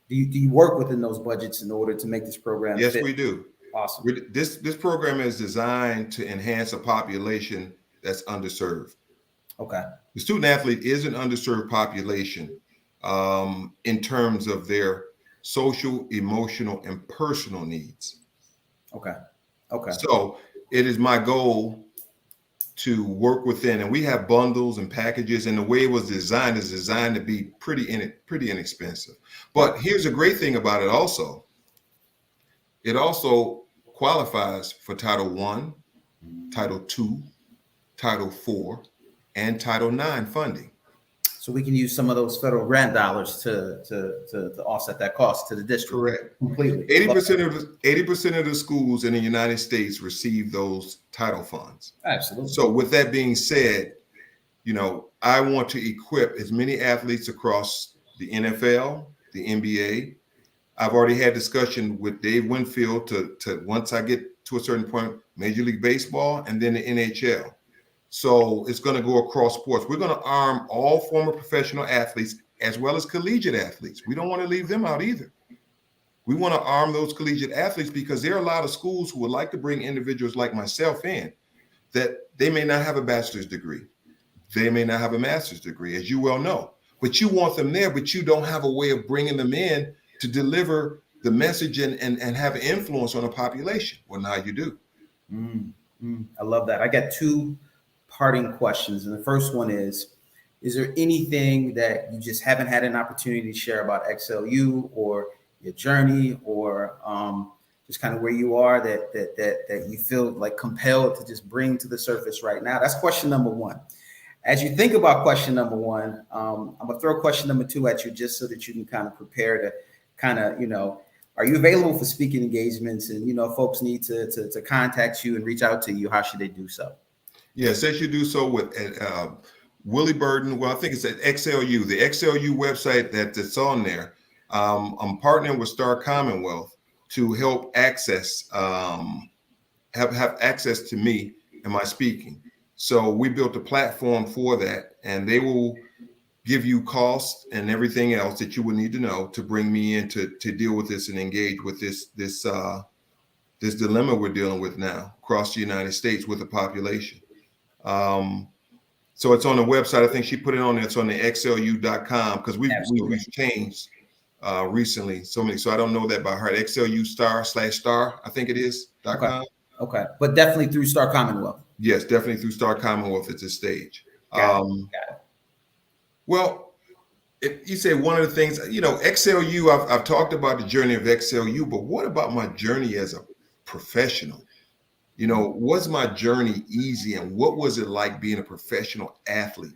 [SPEAKER 3] do you work within those budgets in order to make this program
[SPEAKER 4] Yes,
[SPEAKER 3] fit?
[SPEAKER 4] we do.
[SPEAKER 3] Awesome.
[SPEAKER 4] This program is designed to enhance a population that's underserved.
[SPEAKER 3] Okay.
[SPEAKER 4] The student athlete is an underserved population in terms of their social, emotional, and personal needs.
[SPEAKER 3] Okay. Okay.
[SPEAKER 4] So it is my goal to work within, and we have bundles and packages, and the way it was designed is designed to be pretty inexpensive. But here's a great thing about it also. It also qualifies for Title I, Title II, Title IV, and Title IX funding.
[SPEAKER 3] So we can use some of those federal grant dollars to offset that cost to the district.
[SPEAKER 4] Correct.
[SPEAKER 3] Completely.
[SPEAKER 4] 80% of the schools in the United States receive those title funds.
[SPEAKER 3] Absolutely.
[SPEAKER 4] So with that being said, I want to equip as many athletes across the NFL, the NBA. I've already had discussion with Dave Winfield to once I get to a certain point, Major League Baseball and then the NHL. So it's going to go across sports. We're going to arm all former professional athletes as well as collegiate athletes. We don't want to leave them out either. We want to arm those collegiate athletes because there are a lot of schools who would like to bring individuals like myself in that they may not have a bachelor's degree. They may not have a master's degree, as you well know, but you want them there, but you don't have a way of bringing them in to deliver the message and have an influence on the population. Well, now you do.
[SPEAKER 3] I love that. I got 2 parting questions. And the first one is there anything that you just haven't had an opportunity to share about XLU or your journey or just kind of where you are that you feel like compelled to just bring to the surface right now? That's question number 1. As you think about question number 1, I'm gonna throw question number 2 at you just so that you can kind of prepare to kind of, are you available for speaking engagements? And, folks need to contact you and reach out to you. How should they do so?
[SPEAKER 4] Yes, they should do so with Willie Burton. Well, I think it's at XLU, the XLU website that's on there. I'm partnering with Star Commonwealth to help access, have access to me and my speaking. So we built a platform for that, and they will give you costs and everything else that you would need to know to bring me in to deal with this and engage with this dilemma we're dealing with now across the United States with the population. So it's on the website. I think she put it on there. It's on the xlu.com because we've changed recently. So I don't know that by heart. XLU /star, I think it is .com.
[SPEAKER 3] Okay, but definitely through Star Commonwealth.
[SPEAKER 4] Yes, definitely through Star Commonwealth at this stage.
[SPEAKER 3] Got it.
[SPEAKER 4] Well, if you say one of the things, XLU, I've talked about the journey of XLU, but what about my journey as a professional? Was my journey easy, and what was it like being a professional athlete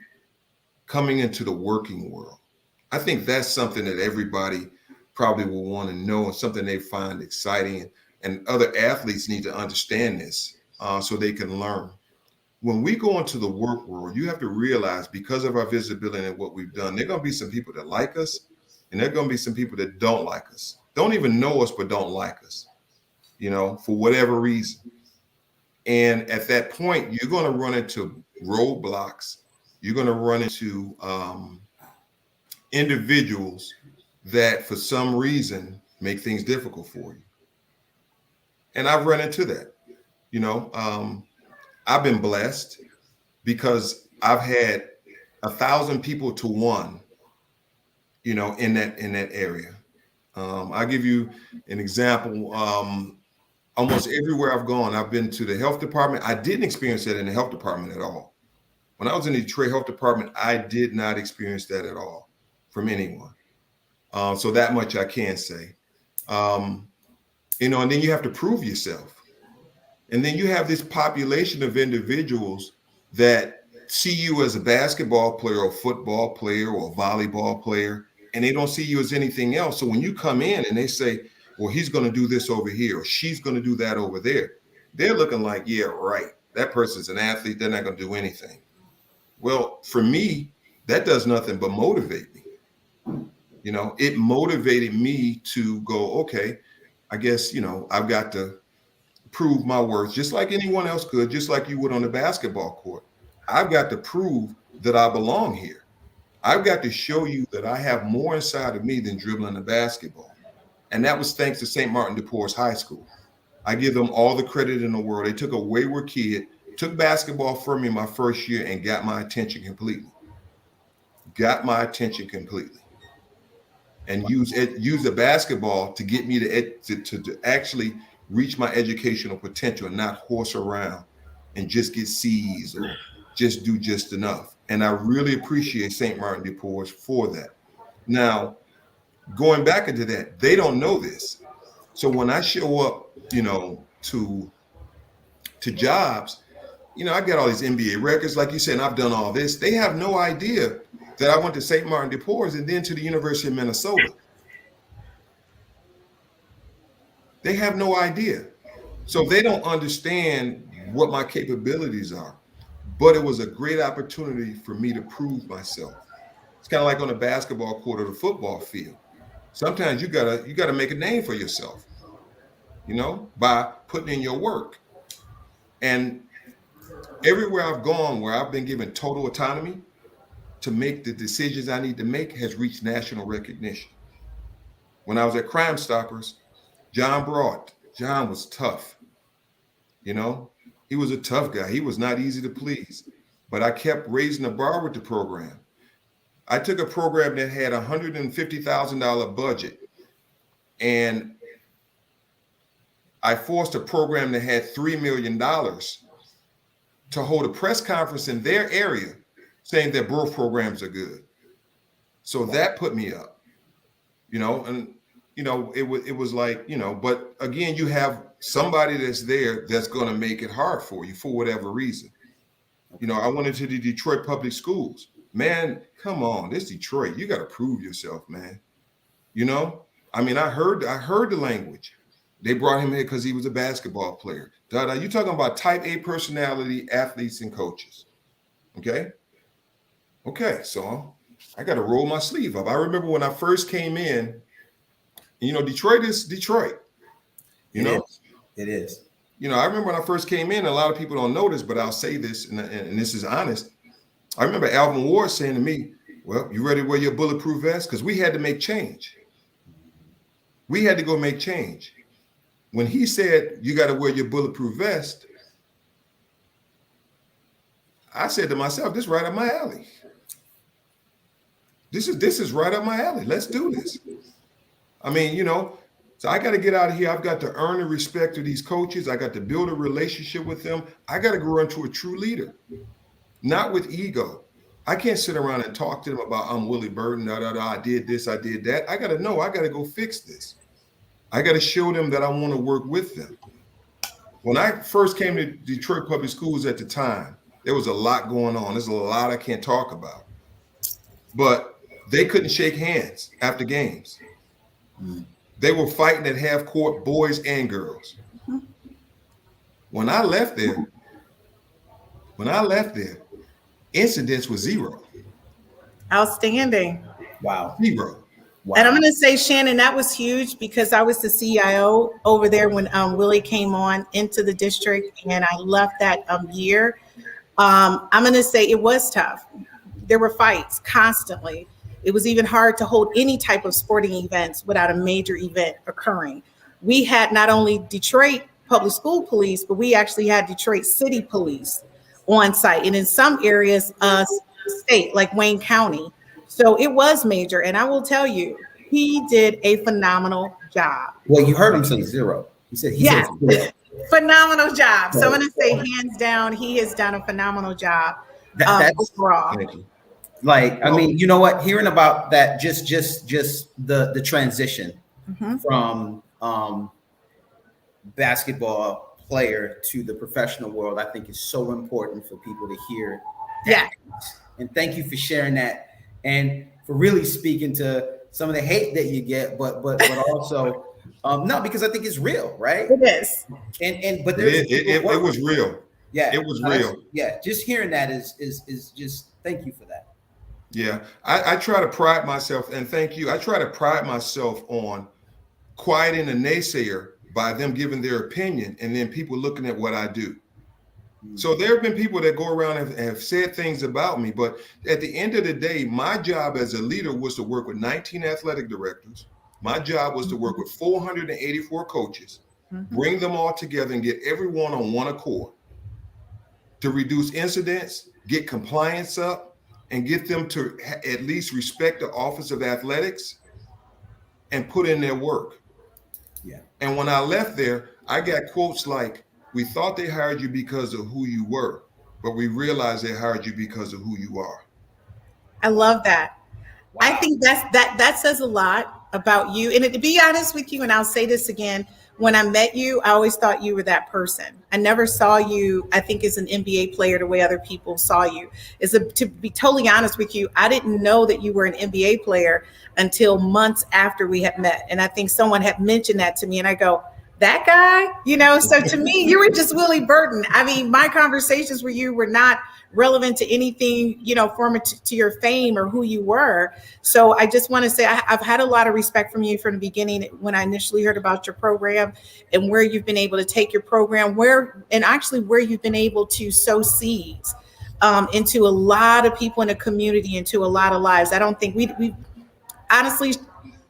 [SPEAKER 4] coming into the working world? I think that's something that everybody probably will want to know, and something they find exciting, and other athletes need to understand this so they can learn. When we go into the work world, you have to realize, because of our visibility and what we've done, there are going to be some people that like us, and there are going to be some people that don't like us, don't even know us, but don't like us, for whatever reason. And at that point, you're going to run into roadblocks. You're going to run into individuals that, for some reason, make things difficult for you. And I've run into that. I've been blessed because I've had 1,000 people to 1, in that area. I'll give you an example. Almost everywhere I've gone, I've been to the health department. I didn't experience that in the health department at all. When I was in the Detroit Health Department, I did not experience that at all from anyone. So that much I can say. And then you have to prove yourself. And then you have this population of individuals that see you as a basketball player or football player or volleyball player, and they don't see you as anything else. So when you come in and they say, well, he's going to do this over here, or she's going to do that over there, they're looking like, yeah, right. That person's an athlete. They're not going to do anything. Well, for me, that does nothing but motivate me. It motivated me to go, okay, I guess, I've got to prove my worth just like anyone else could, just like you would on the basketball court. I've got to prove that I belong here. I've got to show you that I have more inside of me than dribbling a basketball. And that was thanks to St. Martin de Porres High School. I give them all the credit in the world. They took a wayward kid, took basketball from me my first year, and got my attention completely. And use the basketball to get me to actually reach my educational potential and not horse around and just get C's or just do just enough. And I really appreciate St. Martin de Porres for that. Now, going back into that, they don't know this. So when I show up, to jobs, I got all these NBA records, like you said, and I've done all this. They have no idea that I went to St. Martin de Porres and then to the University of Minnesota. They have no idea. So they don't understand what my capabilities are. But it was a great opportunity for me to prove myself. It's kind of like on the basketball court or the football field. Sometimes you gotta make a name for yourself, by putting in your work. And everywhere I've gone where I've been given total autonomy to make the decisions I need to make has reached national recognition. When I was at Crime Stoppers, John was tough. He was a tough guy. He was not easy to please, but I kept raising the bar with the program. I took a program that had $150,000 budget, and I forced a program that had $3 million to hold a press conference in their area saying that both programs are good. So that put me up, and it was like, but again, you have somebody that's there that's going to make it hard for you for whatever reason. I went into the Detroit public schools. Man, come on, this Detroit, you got to prove yourself, man. I heard the language. They brought him here because he was a basketball player. You talking about type A personality athletes and coaches. Okay, so I got to roll my sleeve up. I remember when I first came in, Detroit is Detroit. It
[SPEAKER 3] is.
[SPEAKER 4] I remember when I first came in, a lot of people don't know this, but I'll say this, and this is honest. I remember Alvin Ward saying to me, well, you ready to wear your bulletproof vest? Because we had to make change. We had to go make change. When he said, you got to wear your bulletproof vest, I said to myself, this is right up my alley. This is right up my alley. Let's do this. So I got to get out of here. I've got to earn the respect of these coaches. I got to build a relationship with them. I got to grow into a true leader, not with ego. I can't sit around and talk to them about I'm Willie Burton, I did this, I did that. I got to know, I got to go fix this. I got to show them that I want to work with them. When I first came to Detroit Public Schools at the time, there was a lot going on. There's a lot I can't talk about. But they couldn't shake hands after games. They were fighting at half court, boys and girls. When I left there, incidents was zero.
[SPEAKER 2] Outstanding.
[SPEAKER 3] Wow.
[SPEAKER 4] Zero.
[SPEAKER 3] Wow.
[SPEAKER 2] And I'm going to say, Shannon, that was huge because I was the CIO over there when Willie came on into the district, and I left that year. I'm going to say it was tough. There were fights constantly. It was even hard to hold any type of sporting events without a major event occurring. We had not only Detroit Public School Police, but we actually had Detroit City Police on site, and in some areas, state like Wayne County. So it was major, and I will tell you, he did a phenomenal job.
[SPEAKER 3] Well, you heard him say zero. He said
[SPEAKER 2] Yeah.
[SPEAKER 3] said zero.
[SPEAKER 2] Phenomenal job. So I'm going to say, hands down, he has done a phenomenal job
[SPEAKER 3] That's
[SPEAKER 2] overall.
[SPEAKER 3] like, I mean, you know what? Hearing about that, just the transition from basketball player to the professional world, I think is so important for people to hear.
[SPEAKER 2] Yeah.
[SPEAKER 3] And thank you for sharing that, and for really speaking to some of the hate that you get, but also no, because I think it's real, right?
[SPEAKER 2] It is.
[SPEAKER 3] But
[SPEAKER 4] it was real.
[SPEAKER 3] Yeah,
[SPEAKER 4] it was real.
[SPEAKER 3] Yeah, just hearing that is just thank you for that.
[SPEAKER 4] Yeah, I try to pride myself, and thank you. I try to pride myself on quieting a naysayer by them giving their opinion, and then people looking at what I do. So there have been people that go around and have said things about me, but at the end of the day, my job as a leader was to work with 19 athletic directors. My job was to work with 484 coaches, bring them all together and get everyone on one accord to reduce incidents, get compliance up, and get them to at least respect the Office of Athletics and put in their work.
[SPEAKER 3] Yeah.
[SPEAKER 4] And when I left there, I got quotes like, "We thought they hired you because of who you were, but we realized they hired you because of who you are."
[SPEAKER 2] I love that.
[SPEAKER 3] Wow.
[SPEAKER 2] I think that says a lot about you. And to be honest with you, and I'll say this again, when I met you, I always thought you were that person. I never saw you, I think, as an NBA player the way other people saw you. To be totally honest with you, I didn't know that you were an NBA player until months after we had met. And I think someone had mentioned that to me, and I go, that guy, so to me, you were just Willie Burton. I mean, my conversations with you were not relevant to anything, formative to your fame or who you were. So I just want to say I've had a lot of respect from you from the beginning when I initially heard about your program and where you've been able to take your program, where you've been able to sow seeds into a lot of people in the community, into a lot of lives. I don't think we honestly,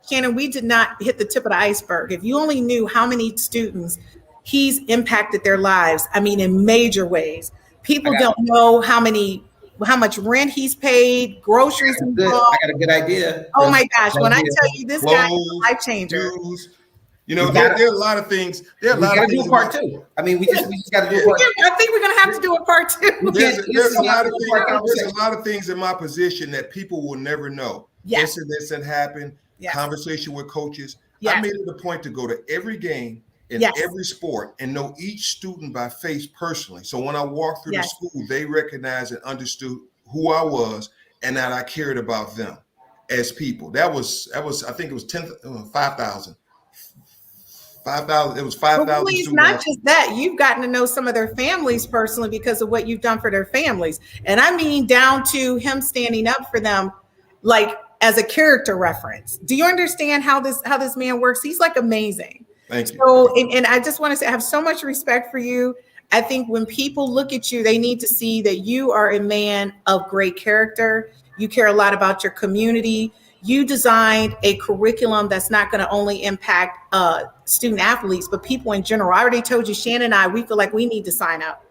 [SPEAKER 2] Shannon, we did not hit the tip of the iceberg. If you only knew how many students he's impacted their lives, I mean, in major ways. People don't know how much rent he's paid, groceries involved.
[SPEAKER 3] I got a good idea.
[SPEAKER 2] Oh my gosh, when I tell you this guy is a life changer.
[SPEAKER 4] There are a lot of things. There are a lot of things.
[SPEAKER 3] Do a part two. I mean, we just got to do a part two.
[SPEAKER 2] I think we're going to have to do a part two.
[SPEAKER 4] There's a lot of things in my position that people will never know.
[SPEAKER 2] Yes.
[SPEAKER 4] Incidents that happen.
[SPEAKER 2] Yes.
[SPEAKER 4] Conversation with coaches.
[SPEAKER 2] Yes.
[SPEAKER 4] I made it a point to go to every game in every sport and know each student by face personally. So when I walked through the school, they recognized and understood who I was and that I cared about them as people. That was I think it was 5,000. 5,000. It was 5,000.
[SPEAKER 2] Well, please, not just that. You've gotten to know some of their families personally because of what you've done for their families. And I mean down to him standing up for them, like as a character reference. Do you understand how this man works? He's like amazing.
[SPEAKER 4] Thank you.
[SPEAKER 2] So, and I just want to say I have so much respect for you. I think when people look at you, they need to see that you are a man of great character. You care a lot about your community. You designed a curriculum that's not going to only impact student athletes, but people in general. I already told you, Shannon and I, we feel like we need to sign up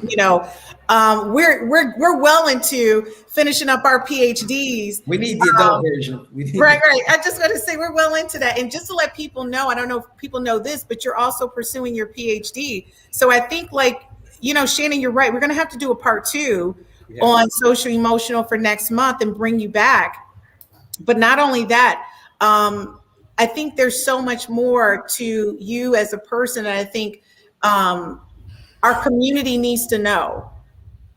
[SPEAKER 2] You know, we're well into finishing up our PhDs.
[SPEAKER 3] We need the adult version. We need
[SPEAKER 2] Right. I just got to say we're well into that. And just to let people know, I don't know if people know this, but you're also pursuing your PhD. So I think Shannon, you're right. We're going to have to do a part 2 on social emotional for next month and bring you back. But not only that, I think there's so much more to you as a person. And I think our community needs to know.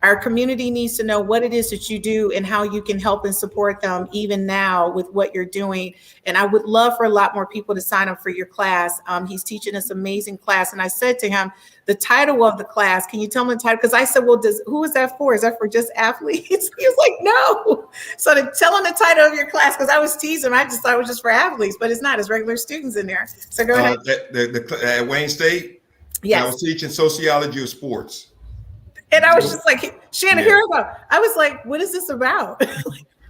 [SPEAKER 2] Our community needs to know what it is that you do and how you can help and support them even now with what you're doing. And I would love for a lot more people to sign up for your class. He's teaching this amazing class. And I said to him, the title of the class, can you tell me the title? Because I said, well, who is that for? Is that for just athletes? He was like, no. So to tell him the title of your class, because I was teasing him, I just thought it was just for athletes, but it's not. It's regular students in there. So go ahead.
[SPEAKER 4] At Wayne State,
[SPEAKER 2] yes.
[SPEAKER 4] I was teaching sociology of sports.
[SPEAKER 2] And I was just like, Shannon, here we go. I was like, what is this about?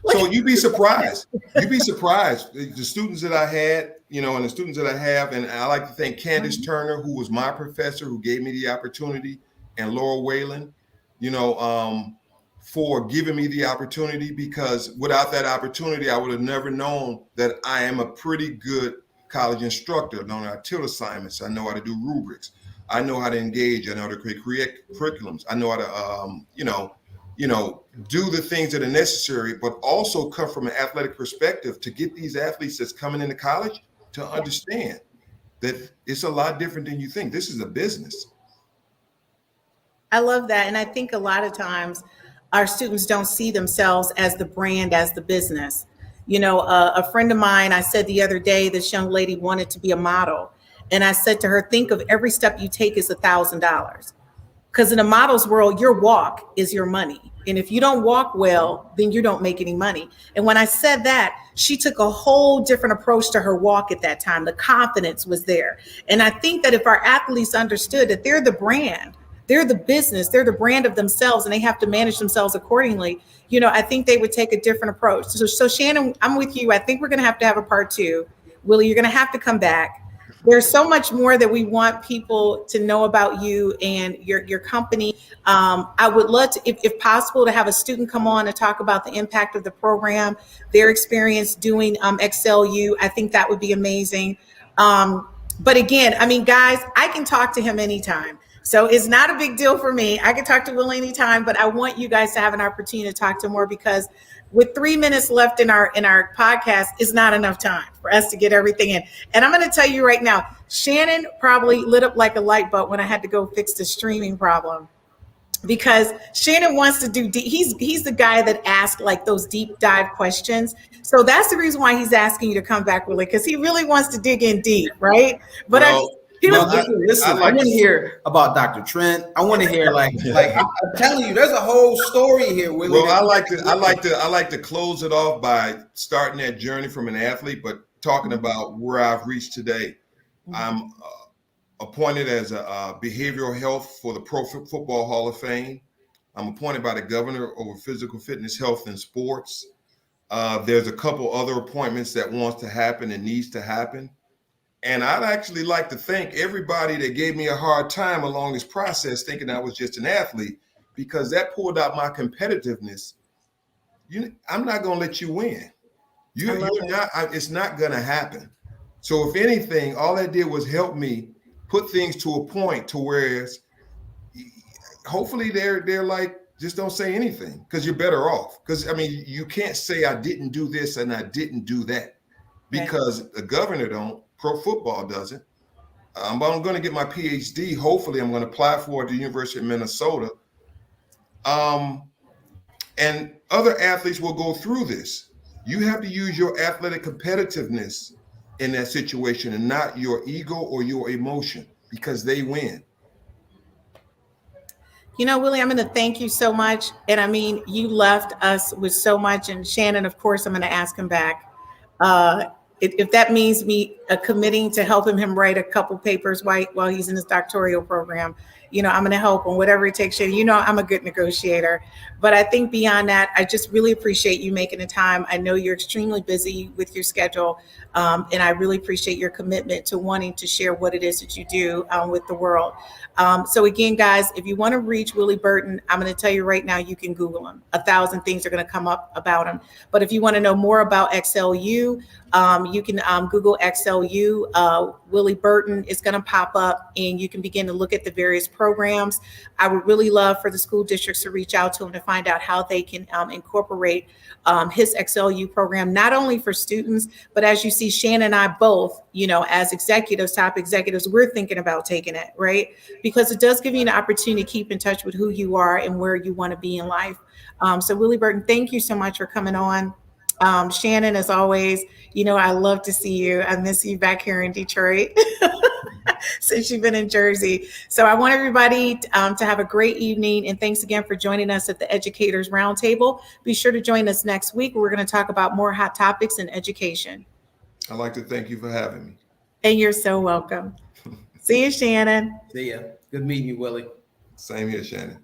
[SPEAKER 4] So you'd be surprised. You'd be surprised. The students that I had, and the students that I have, and I like to thank Candace Turner, who was my professor, who gave me the opportunity, and Laura Whalen, for giving me the opportunity, because without that opportunity, I would have never known that I am a pretty good college instructor. I know how to tilt assignments. I know how to do rubrics. I know how to engage. I know how to create curriculums. I know how to, do the things that are necessary, but also come from an athletic perspective to get these athletes that's coming into college to understand that it's a lot different than you think. This is a business.
[SPEAKER 2] I love that. And I think a lot of times our students don't see themselves as the brand, as the business. A friend of mine, I said the other day, this young lady wanted to be a model. And I said to her, think of every step you take is $1,000. Because in a model's world, your walk is your money. And if you don't walk well, then you don't make any money. And when I said that, she took a whole different approach to her walk at that time. The confidence was there. And I think that if our athletes understood that they're the brand, they're the business, they're the brand of themselves, and they have to manage themselves accordingly, I think they would take a different approach. So Shannon, I'm with you. I think we're going to have a part 2. Willie, you're going to have to come back. There's so much more that we want people to know about you and your company. I would love to, if possible, to have a student come on and talk about the impact of the program, their experience doing XLU. I think that would be amazing. But again, guys, I can talk to him anytime. So it's not a big deal for me. I can talk to Will anytime, but I want you guys to have an opportunity to talk to him more, because with 3 minutes left in our podcast, is not enough time for us to get everything in. And I'm going to tell you right now, Shannon probably lit up like a light bulb when I had to go fix the streaming problem, because Shannon wants to do he's the guy that asks like those deep dive questions. So that's the reason why he's asking you to come back, Willie, because he really wants to dig in deep, right? But
[SPEAKER 3] listen, I want to hear about Dr. Trent. I want to hear like I'm telling you, there's a whole story here. Willie.
[SPEAKER 4] Well, I like to close it off by starting that journey from an athlete, but talking about where I've reached today. I'm appointed as a behavioral health for the Pro Football Hall of Fame. I'm appointed by the governor over physical fitness, health, and sports. There's a couple other appointments that wants to happen and needs to happen. And I'd actually like to thank everybody that gave me a hard time along this process, thinking I was just an athlete, because that pulled out my competitiveness. I'm not going to let you win. You're not. It's not going to happen. So if anything, all that did was help me put things to a point to where hopefully they're like, just don't say anything, because you're better off. Because you can't say I didn't do this and I didn't do that, because the governor don't. Pro football doesn't. I'm going to get my PhD. Hopefully, I'm going to apply for it at the University of Minnesota. And other athletes will go through this. You have to use your athletic competitiveness in that situation and not your ego or your emotion, because they win.
[SPEAKER 2] Willie, I'm going to thank you so much. And you left us with so much. And Shannon, of course, I'm going to ask him back. If that means me committing to helping him write a couple papers while he's in his doctoral program. I'm going to help him, whatever it takes. I'm a good negotiator. But I think beyond that, I just really appreciate you making the time. I know you're extremely busy with your schedule. And I really appreciate your commitment to wanting to share what it is that you do with the world. So again, guys, if you want to reach Willie Burton, I'm going to tell you right now, you can Google him. 1,000 things are going to come up about him. But if you want to know more about XLU, you can Google XLU. Willie Burton is going to pop up, and you can begin to look at the various programs. I would really love for the school districts to reach out to him to find out how they can incorporate his XLU program, not only for students, but as you see, Shannon and I both, as executives, top executives, we're thinking about taking it, right? Because it does give you an opportunity to keep in touch with who you are and where you want to be in life. So Willie Burton, thank you so much for coming on. Shannon, as always, I love to see you. I miss you back here in Detroit since you've been in Jersey. So I want everybody to have a great evening. And thanks again for joining us at the Educators Roundtable. Be sure to join us next week. We're going to talk about more hot topics in education.
[SPEAKER 4] I'd like to thank you for having me.
[SPEAKER 2] And you're so welcome. See you, Shannon.
[SPEAKER 3] See ya. Good meeting you, Willie.
[SPEAKER 4] Same here, Shannon.